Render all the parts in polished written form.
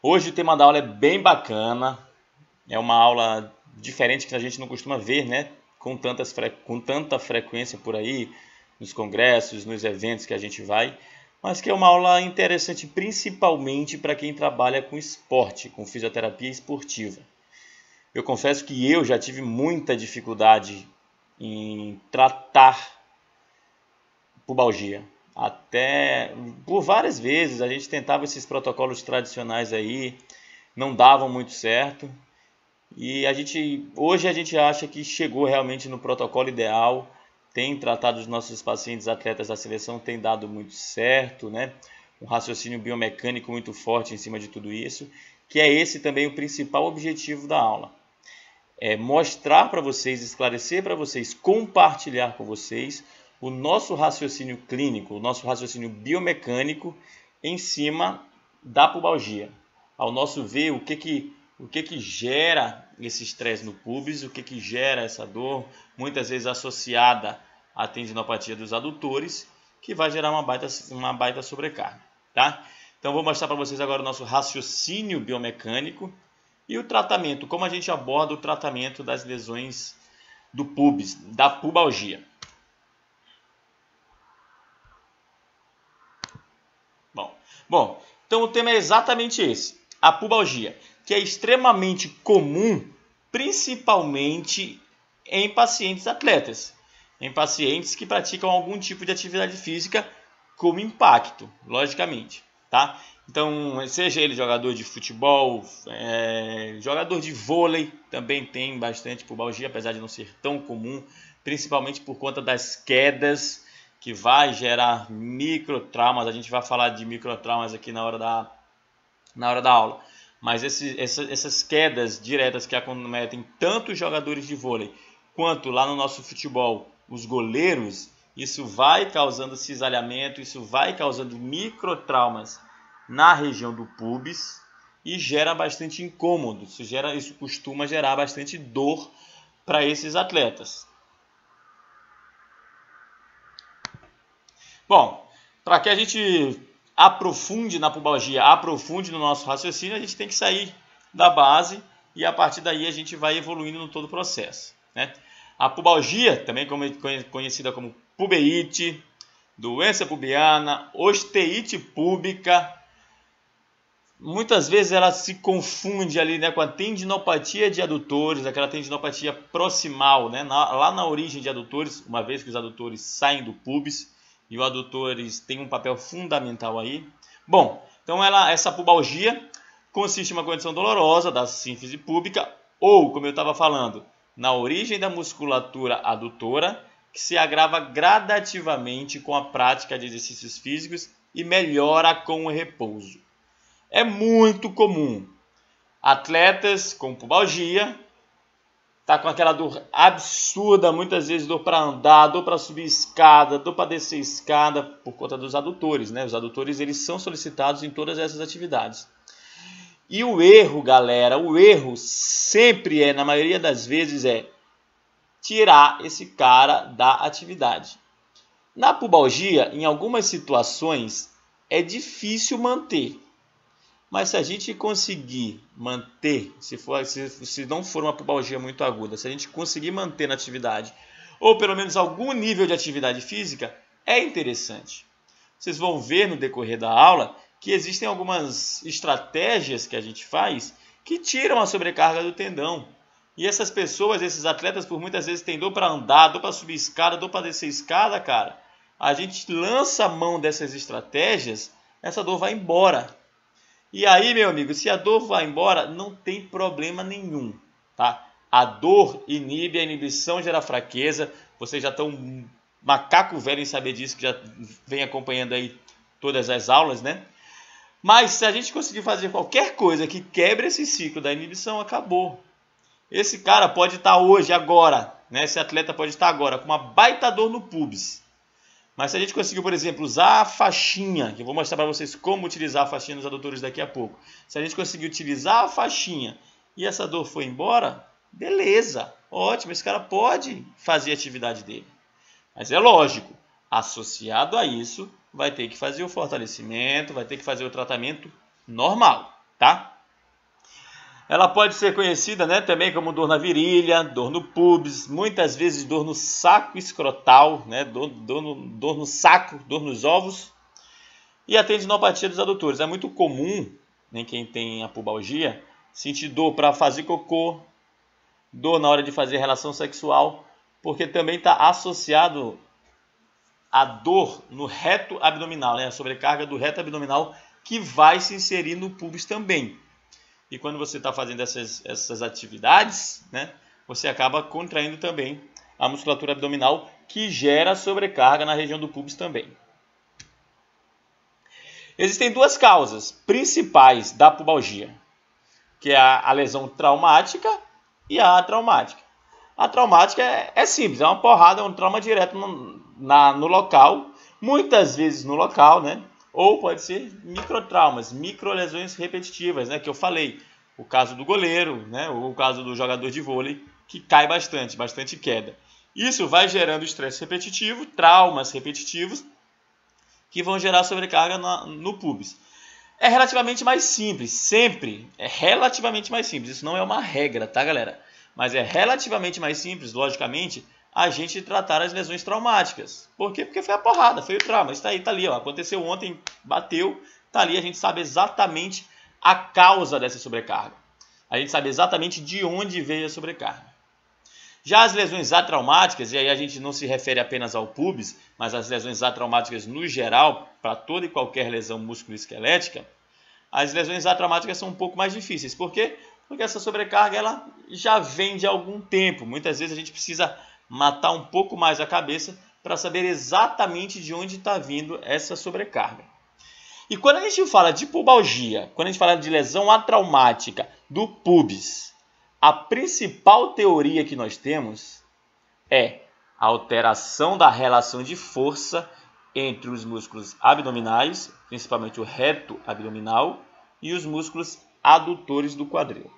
Hoje o tema da aula é bem bacana, é uma aula diferente que a gente não costuma ver, né? Com tanta frequência por aí, nos congressos, nos eventos que a gente vai, mas que é uma aula interessante principalmente para quem trabalha com esporte, com fisioterapia esportiva. Eu confesso que eu já tive muita dificuldade em tratar pubalgia. Até por várias vezes a gente tentava esses protocolos tradicionais aí, não davam muito certo. E hoje a gente acha que chegou realmente no protocolo ideal, tem tratado os nossos pacientes atletas da seleção, tem dado muito certo, né? Um raciocínio biomecânico muito forte em cima de tudo isso, que é esse também o principal objetivo da aula. É mostrar para vocês, esclarecer para vocês, compartilhar com vocês o nosso raciocínio clínico, o nosso raciocínio biomecânico em cima da pubalgia. Ao nosso ver, o que gera esse estresse no pubis, o que gera essa dor, muitas vezes associada à tendinopatia dos adutores, que vai gerar uma baita sobrecarga, tá? Então, vou mostrar para vocês agora o nosso raciocínio biomecânico e o tratamento, como a gente aborda o tratamento das lesões do pubis, da pubalgia. Bom, então o tema é exatamente esse, a pubalgia, que é extremamente comum, principalmente em pacientes atletas, em pacientes que praticam algum tipo de atividade física como impacto, logicamente, tá? Então, seja ele jogador de futebol, jogador de vôlei, também tem bastante pubalgia, apesar de não ser tão comum, principalmente por conta das quedas, que vai gerar microtraumas. A gente vai falar de microtraumas aqui na hora da aula. Mas essas quedas diretas que acometem tanto os jogadores de vôlei quanto lá no nosso futebol, os goleiros, isso vai causando cisalhamento, isso vai causando microtraumas na região do pubis e gera bastante incômodo. Isso costuma gerar bastante dor para esses atletas. Bom, para que a gente aprofunde na pubalgia, aprofunde no nosso raciocínio, a gente tem que sair da base e a partir daí a gente vai evoluindo no todo o processo, né? A pubalgia, também conhecida como pubeite, doença pubiana, osteite púbica, muitas vezes ela se confunde ali, né, com a tendinopatia de adutores, aquela tendinopatia proximal, né, lá na origem de adutores, uma vez que os adutores saem do pubis, e os adutores têm um papel fundamental aí. Bom, então essa pubalgia consiste em uma condição dolorosa da sínfise púbica ou, como eu estava falando, na origem da musculatura adutora, que se agrava gradativamente com a prática de exercícios físicos e melhora com o repouso. É muito comum atletas com pubalgia tá com aquela dor absurda, muitas vezes dor para andar, dor para subir escada, dor para descer escada, por conta dos adutores, né? Os adutores, eles são solicitados em todas essas atividades. E o erro, galera, o erro sempre na maioria das vezes, tirar esse cara da atividade. Na pubalgia, em algumas situações, é difícil manter. Mas se a gente conseguir manter, se não for uma pubalgia muito aguda, se a gente conseguir manter na atividade, ou pelo menos algum nível de atividade física, é interessante. Vocês vão ver no decorrer da aula que existem algumas estratégias que a gente faz que tiram a sobrecarga do tendão. E essas pessoas, esses atletas, por muitas vezes têm dor para andar, dor para subir escada, dor para descer escada, cara. A gente lança a mão dessas estratégias, essa dor vai embora. E aí, meu amigo, se a dor vai embora, não tem problema nenhum, tá? A dor inibe, a inibição gera fraqueza. Vocês já estão macaco velho em saber disso, que já vem acompanhando aí todas as aulas, né? Mas se a gente conseguir fazer qualquer coisa que quebre esse ciclo da inibição, acabou. Esse cara pode estar hoje, agora, né? Esse atleta pode estar agora com uma baita dor no pubis. Mas se a gente conseguiu, por exemplo, usar a faixinha, que eu vou mostrar para vocês como utilizar a faixinha nos adutores daqui a pouco. Se a gente conseguir utilizar a faixinha e essa dor foi embora, beleza, ótimo, esse cara pode fazer a atividade dele. Mas é lógico, associado a isso, vai ter que fazer o fortalecimento, vai ter que fazer o tratamento normal, tá? Ela pode ser conhecida, né, também como dor na virilha, dor no pubis, muitas vezes dor no saco escrotal, né, dor no saco, dor nos ovos, e a tendinopatia dos adutores. É muito comum, em quem tem a pubalgia, sentir dor para fazer cocô, dor na hora de fazer relação sexual, porque também está associado a dor no reto abdominal, né, a sobrecarga do reto abdominal que vai se inserir no pubis também. E quando você está fazendo essas atividades, né, você acaba contraindo também a musculatura abdominal, que gera sobrecarga na região do pubis também. Existem duas causas principais da pubalgia, que é a lesão traumática e a atraumática. A traumática é simples, é uma porrada, é um trauma direto no local, muitas vezes no local, né? Ou pode ser microtraumas, microlesões repetitivas, né, que eu falei. O caso do goleiro, né, ou o caso do jogador de vôlei, que cai bastante queda. Isso vai gerando estresse repetitivo, traumas repetitivos, que vão gerar sobrecarga no pubis. É relativamente mais simples, sempre é relativamente mais simples. Isso não é uma regra, tá, galera? Mas é relativamente mais simples, logicamente, a gente tratar as lesões traumáticas. Por quê? Porque foi a porrada, foi o trauma. Isso tá ali, ó. Aconteceu ontem, bateu, tá ali, a gente sabe exatamente a causa dessa sobrecarga. A gente sabe exatamente de onde veio a sobrecarga. Já as lesões atraumáticas, e aí a gente não se refere apenas ao pubis, mas as lesões atraumáticas no geral, para toda e qualquer lesão musculoesquelética, as lesões atraumáticas são um pouco mais difíceis. Por quê? Porque essa sobrecarga ela já vem de algum tempo. Muitas vezes a gente precisa matar um pouco mais a cabeça para saber exatamente de onde está vindo essa sobrecarga. E quando a gente fala de pubalgia, quando a gente fala de lesão atraumática do pubis, a principal teoria que nós temos é a alteração da relação de força entre os músculos abdominais, principalmente o reto abdominal, e os músculos adutores do quadril.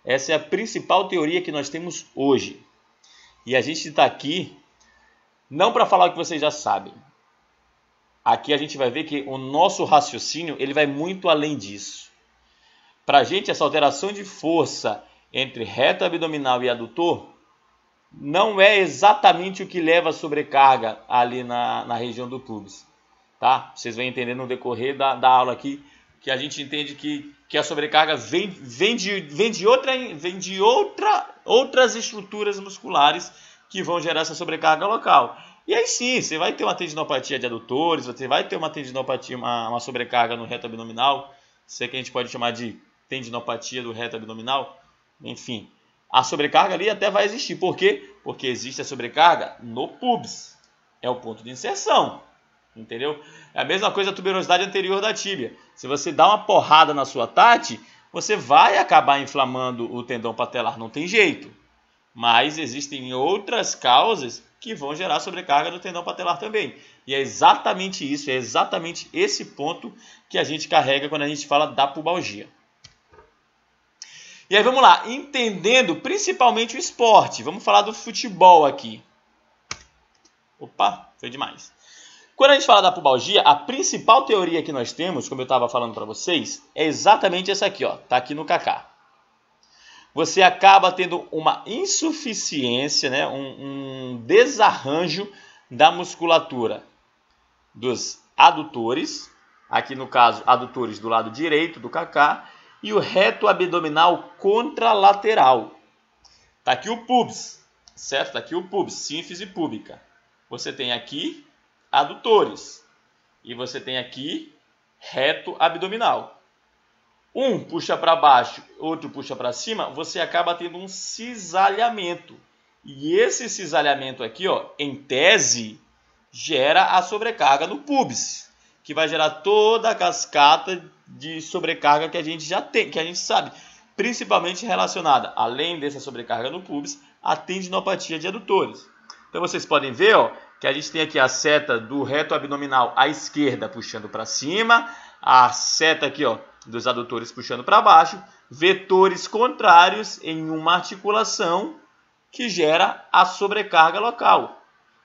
Essa é a principal teoria que nós temos hoje. E a gente está aqui não para falar o que vocês já sabem. Aqui a gente vai ver que o nosso raciocínio ele vai muito além disso. Para a gente, essa alteração de força entre reto abdominal e adutor não é exatamente o que leva a sobrecarga ali na região do pubis. Tá? Vocês vão entender no decorrer da aula aqui que a gente entende que a sobrecarga vem de outras estruturas musculares que vão gerar essa sobrecarga local. E aí sim, você vai ter uma tendinopatia de adutores, você vai ter uma tendinopatia, uma sobrecarga no reto abdominal, isso é que a gente pode chamar de tendinopatia do reto abdominal. Enfim, a sobrecarga ali até vai existir. Por quê? Porque existe a sobrecarga no pubis. É o ponto de inserção. Entendeu? É a mesma coisa a tuberosidade anterior da tíbia. Se você dá uma porrada na sua TAT, você vai acabar inflamando o tendão patelar. Não tem jeito. Mas existem outras causas que vão gerar sobrecarga no tendão patelar também. E é exatamente isso, é exatamente esse ponto que a gente carrega quando a gente fala da pubalgia. E aí vamos lá, entendendo principalmente o esporte. Vamos falar do futebol aqui. Opa, foi demais. Quando a gente fala da pubalgia, a principal teoria que nós temos, como eu estava falando para vocês, é exatamente essa aqui, ó. Tá aqui no Kaká. Você acaba tendo uma insuficiência, né, um desarranjo da musculatura dos adutores, aqui no caso adutores do lado direito do Kaká, e o reto abdominal contralateral. Tá aqui o pubis, certo? Tá aqui o pubis, sínfise púbica. Você tem aqui adutores e você tem aqui reto abdominal. Um puxa para baixo, outro puxa para cima, você acaba tendo um cisalhamento. E esse cisalhamento aqui, ó, em tese, gera a sobrecarga no pubis, que vai gerar toda a cascata de sobrecarga que a gente já tem, que a gente sabe, principalmente relacionada, além dessa sobrecarga no pubis, a tendinopatia de adutores. Então vocês podem ver, ó, que a gente tem aqui a seta do reto abdominal à esquerda puxando para cima, a seta aqui, ó, dos adutores puxando para baixo, vetores contrários em uma articulação que gera a sobrecarga local.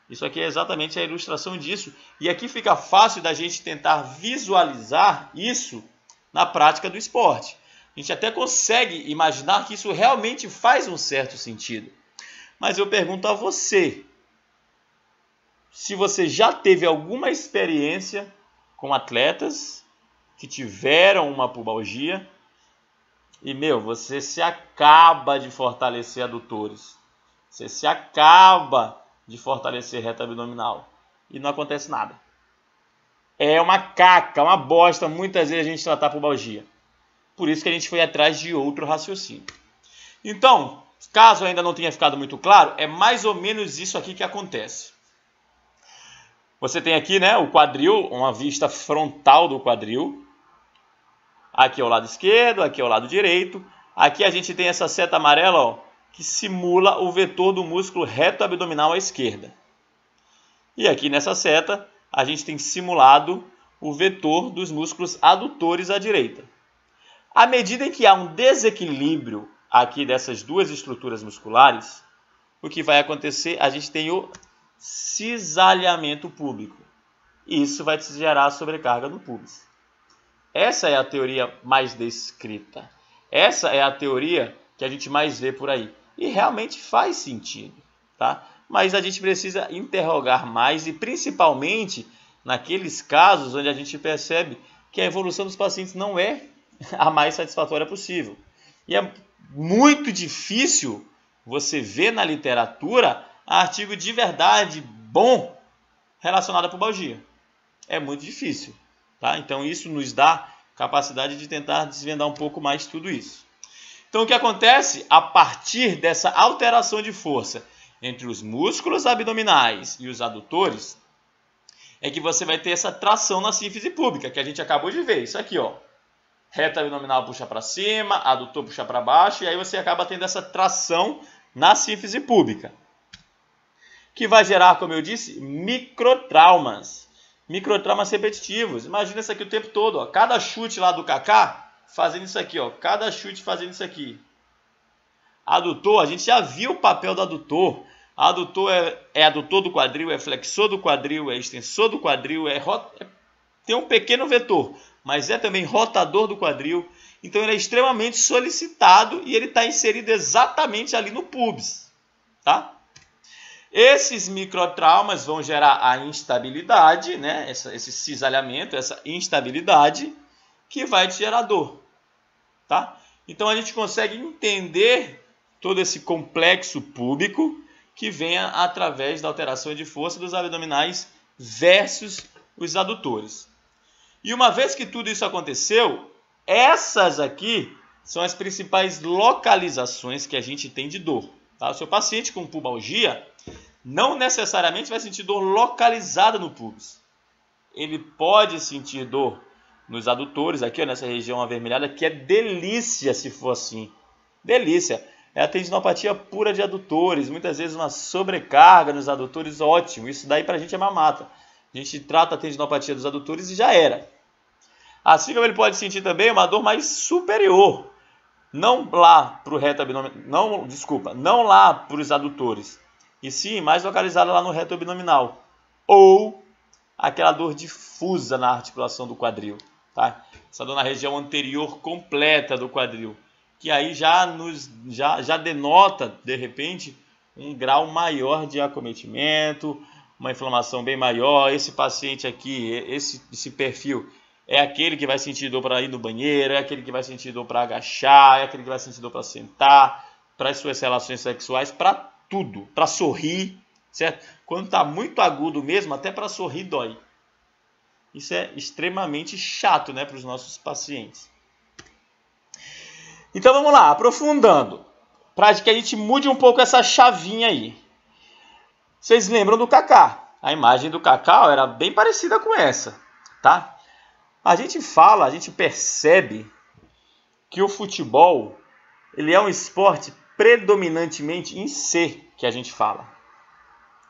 Isso aqui é exatamente a ilustração disso. E aqui fica fácil da gente tentar visualizar isso na prática do esporte. A gente até consegue imaginar que isso realmente faz um certo sentido. Mas eu pergunto a você, se você já teve alguma experiência com atletas que tiveram uma pubalgia e, você se acaba de fortalecer adutores. Você se acaba de fortalecer reto abdominal e não acontece nada. É uma caca, uma bosta, muitas vezes a gente tratar pubalgia. Por isso que a gente foi atrás de outro raciocínio. Então, caso ainda não tenha ficado muito claro, é mais ou menos isso aqui que acontece. Você tem aqui, né, o quadril, uma vista frontal do quadril. Aqui é o lado esquerdo, aqui é o lado direito. Aqui a gente tem essa seta amarela, ó, que simula o vetor do músculo reto abdominal à esquerda. E aqui nessa seta, a gente tem simulado o vetor dos músculos adutores à direita. À medida em que há um desequilíbrio aqui dessas duas estruturas musculares, o que vai acontecer? A gente tem o cisalhamento púbico. Isso vai gerar sobrecarga no pubis. Essa é a teoria mais descrita. Essa é a teoria que a gente mais vê por aí. E realmente faz sentido, tá? Mas a gente precisa interrogar mais e principalmente naqueles casos onde a gente percebe que a evolução dos pacientes não é a mais satisfatória possível. E é muito difícil você ver na literatura artigo de verdade bom relacionado à pubalgia. É muito difícil, tá? Então isso nos dá capacidade de tentar desvendar um pouco mais tudo isso. Então o que acontece a partir dessa alteração de força entre os músculos abdominais e os adutores é que você vai ter essa tração na sínfise púbica, que a gente acabou de ver. Isso aqui, ó. Reto abdominal puxa para cima, adutor puxa para baixo, e aí você acaba tendo essa tração na sínfise púbica, que vai gerar, como eu disse, microtraumas. Microtraumas repetitivos. Imagina isso aqui o tempo todo, ó. Cada chute lá do Kaká fazendo isso aqui, ó. Cada chute fazendo isso aqui. Adutor, a gente já viu o papel do adutor. Adutor é adutor do quadril, é flexor do quadril, é extensor do quadril, tem um pequeno vetor, mas é também rotador do quadril. Então ele é extremamente solicitado e ele está inserido exatamente ali no pubis, tá? Esses microtraumas vão gerar a instabilidade, né? Esse cisalhamento, essa instabilidade que vai te gerar dor, tá? Então a gente consegue entender todo esse complexo púbico que vem através da alteração de força dos abdominais versus os adutores. E uma vez que tudo isso aconteceu, essas aqui são as principais localizações que a gente tem de dor. Tá? O seu paciente com pubalgia não necessariamente vai sentir dor localizada no pubis. Ele pode sentir dor nos adutores, aqui ó, nessa região avermelhada, que é delícia se for assim. Delícia. É a tendinopatia pura de adutores, muitas vezes uma sobrecarga nos adutores, ótimo. Isso daí pra gente é mamata. A gente trata a tendinopatia dos adutores e já era. Assim como ele pode sentir também uma dor mais superior. Não lá para o reto abdominal, não lá para os adutores. E sim, mais localizada lá no reto abdominal. Ou aquela dor difusa na articulação do quadril. Tá? Essa dor na região anterior completa do quadril. Que aí já denota, de repente, um grau maior de acometimento, uma inflamação bem maior. Esse paciente aqui, esse perfil, é aquele que vai sentir dor para ir no banheiro, é aquele que vai sentir dor para agachar, é aquele que vai sentir dor para sentar, para as suas relações sexuais, para tudo, para sorrir, certo? Quando está muito agudo mesmo, até para sorrir dói. Isso é extremamente chato, né, para os nossos pacientes. Então vamos lá, aprofundando, para que a gente mude um pouco essa chavinha aí. Vocês lembram do Kaká? A imagem do Kaká era bem parecida com essa, tá? A gente percebe que o futebol ele é um esporte predominantemente em C, que a gente fala.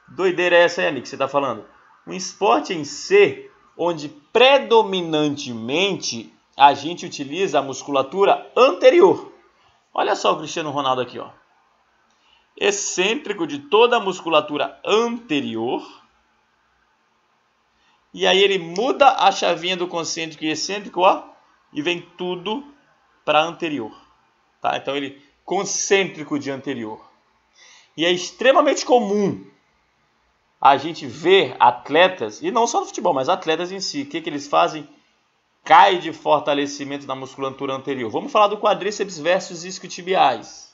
Doideira é essa aí, amigo, que você está falando? Um esporte em C, onde predominantemente a gente utiliza a musculatura anterior. Olha só o Cristiano Ronaldo aqui, ó. Excêntrico de toda a musculatura anterior. E aí ele muda a chavinha do concêntrico e excêntrico, ó, e vem tudo para anterior. Tá? Então ele concêntrico de anterior. E é extremamente comum a gente ver atletas, e não só no futebol, mas atletas em si, o que eles fazem? Cai de fortalecimento da musculatura anterior. Vamos falar do quadríceps versus isquiotibiais.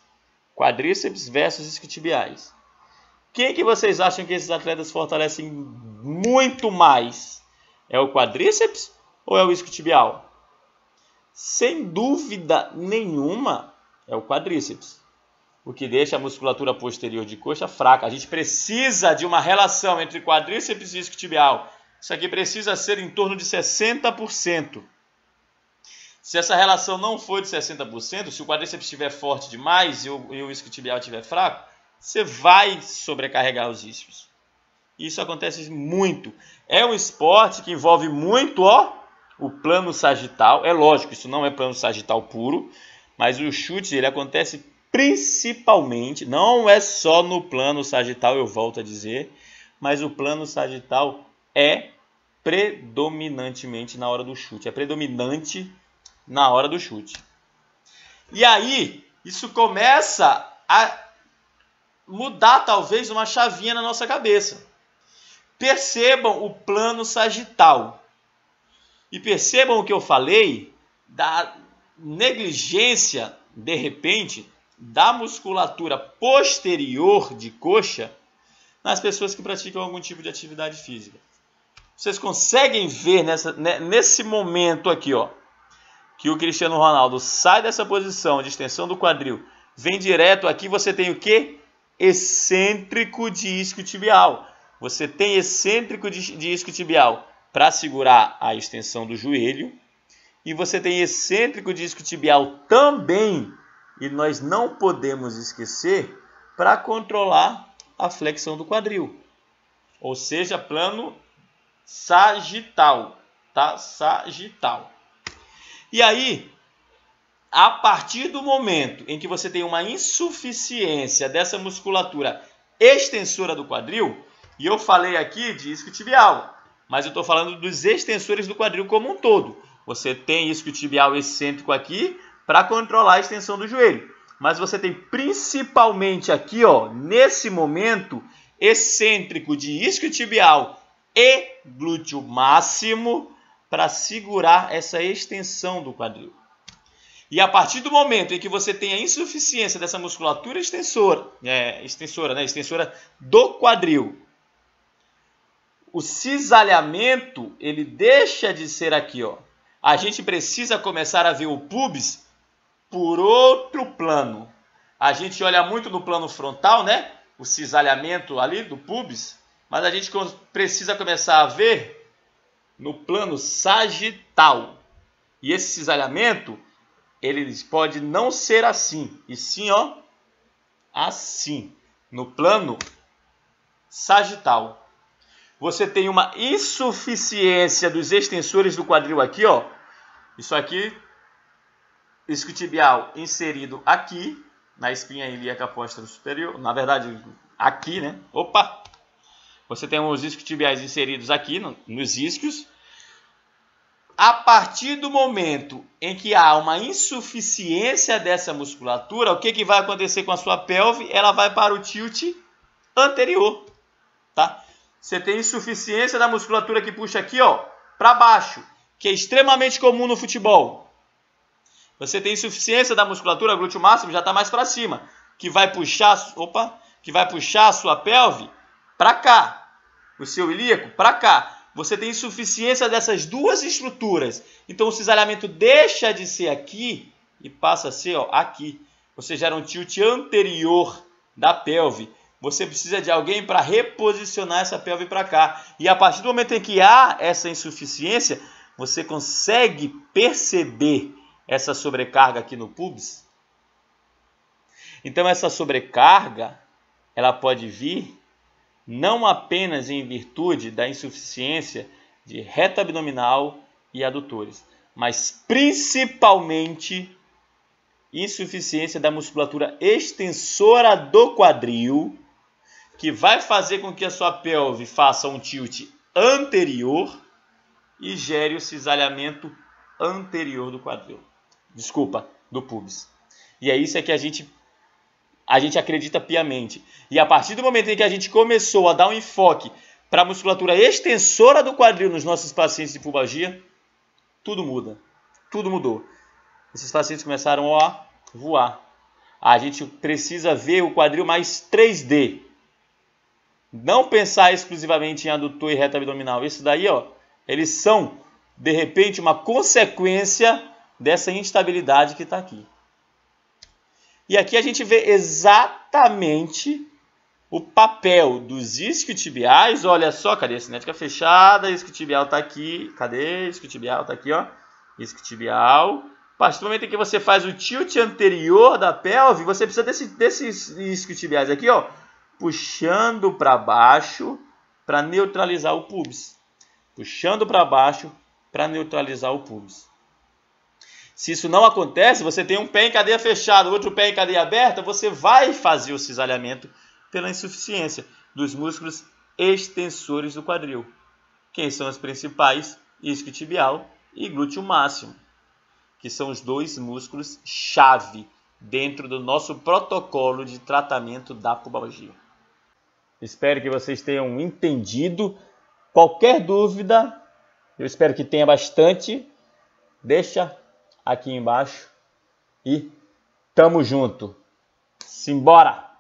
Quadríceps versus isquiotibiais. Quem que vocês acham que esses atletas fortalecem muito mais? É o quadríceps ou é o isquiotibial? Sem dúvida nenhuma, é o quadríceps. O que deixa a musculatura posterior de coxa fraca. A gente precisa de uma relação entre quadríceps e isquiotibial. Isso aqui precisa ser em torno de 60%. Se essa relação não for de 60%, se o quadríceps estiver forte demais e o isquiotibial estiver fraco, você vai sobrecarregar os isquios. Isso acontece muito. É um esporte que envolve muito o plano sagital. É lógico, isso não é plano sagital puro, mas o chute ele acontece principalmente, não é só no plano sagital, eu volto a dizer, mas o plano sagital é predominantemente na hora do chute. É predominante na hora do chute. E aí, isso começa a mudar talvez uma chavinha na nossa cabeça. Percebam o plano sagital. E percebam o que eu falei da negligência, de repente, da musculatura posterior de coxa nas pessoas que praticam algum tipo de atividade física. Vocês conseguem ver nesse momento aqui, que o Cristiano Ronaldo sai dessa posição de extensão do quadril, vem direto aqui, você tem o quê? Excêntrico de isquiotibial. Você tem excêntrico de isquiotibial para segurar a extensão do joelho, e você tem excêntrico de isquiotibial também, e nós não podemos esquecer, para controlar a flexão do quadril. Ou seja, plano sagital, tá? Sagital. E aí, a partir do momento em que você tem uma insuficiência dessa musculatura extensora do quadril, e eu falei aqui de isquiotibial, mas eu estou falando dos extensores do quadril como um todo. Você tem isquiotibial excêntrico aqui para controlar a extensão do joelho. Mas você tem principalmente aqui, nesse momento, excêntrico de isquiotibial e glúteo máximo para segurar essa extensão do quadril. E a partir do momento em que você tem a insuficiência dessa musculatura extensora do quadril, o cisalhamento ele deixa de ser aqui, A gente precisa começar a ver o pubis por outro plano. A gente olha muito no plano frontal, né? O cisalhamento ali do pubis, mas a gente precisa começar a ver no plano sagital. E esse cisalhamento, ele pode não ser assim, e sim, assim, no plano sagital. Você tem uma insuficiência dos extensores do quadril aqui, Isso aqui, isquiotibial inserido aqui, na espinha ilíaca posterior superior, na verdade, aqui, né? Opa! Você tem os isquiotibiais inseridos aqui nos isquios. A partir do momento em que há uma insuficiência dessa musculatura, o que vai acontecer com a sua pelve? Ela vai para o tilt anterior, tá? Você tem insuficiência da musculatura que puxa aqui, para baixo, que é extremamente comum no futebol. Você tem insuficiência da musculatura glúteo máximo, já está mais para cima, que vai puxar a sua pelve para cá, o seu ilíaco para cá. Você tem insuficiência dessas duas estruturas. Então o cisalhamento deixa de ser aqui e passa a ser aqui. Você gera um tilt anterior da pelve. Você precisa de alguém para reposicionar essa pelve para cá. E a partir do momento em que há essa insuficiência, você consegue perceber essa sobrecarga aqui no pubis? Então essa sobrecarga, ela pode vir não apenas em virtude da insuficiência de reto abdominal e adutores, mas principalmente insuficiência da musculatura extensora do quadril, que vai fazer com que a sua pelve faça um tilt anterior e gere o cisalhamento anterior do quadril. Desculpa, do pubis. E é isso que a gente acredita piamente. E a partir do momento em que a gente começou a dar um enfoque para a musculatura extensora do quadril nos nossos pacientes de pubalgia, tudo muda. Tudo mudou. Esses pacientes começaram a voar. A gente precisa ver o quadril mais 3D. Não pensar exclusivamente em adutor e reta abdominal. Isso daí, ó, eles são, de repente, uma consequência dessa instabilidade que está aqui. E aqui a gente vê exatamente o papel dos isquiotibiais. Olha só, cadê a cinética fechada? Isquiotibial está aqui. Cadê? Isquiotibial está aqui, ó. Isquiotibial. A partir do momento em que você faz o tilt anterior da pelve, você precisa desses isquiotibiais aqui, ó, puxando para baixo para neutralizar o pubis. Puxando para baixo para neutralizar o pubis. Se isso não acontece, você tem um pé em cadeia fechada, outro pé em cadeia aberta, você vai fazer o cisalhamento pela insuficiência dos músculos extensores do quadril. Quem são os principais? Isquiotibial e glúteo máximo, que são os dois músculos chave dentro do nosso protocolo de tratamento da pubalgia. Espero que vocês tenham entendido. Qualquer dúvida, eu espero que tenha bastante, deixa aqui embaixo e tamo junto. Simbora!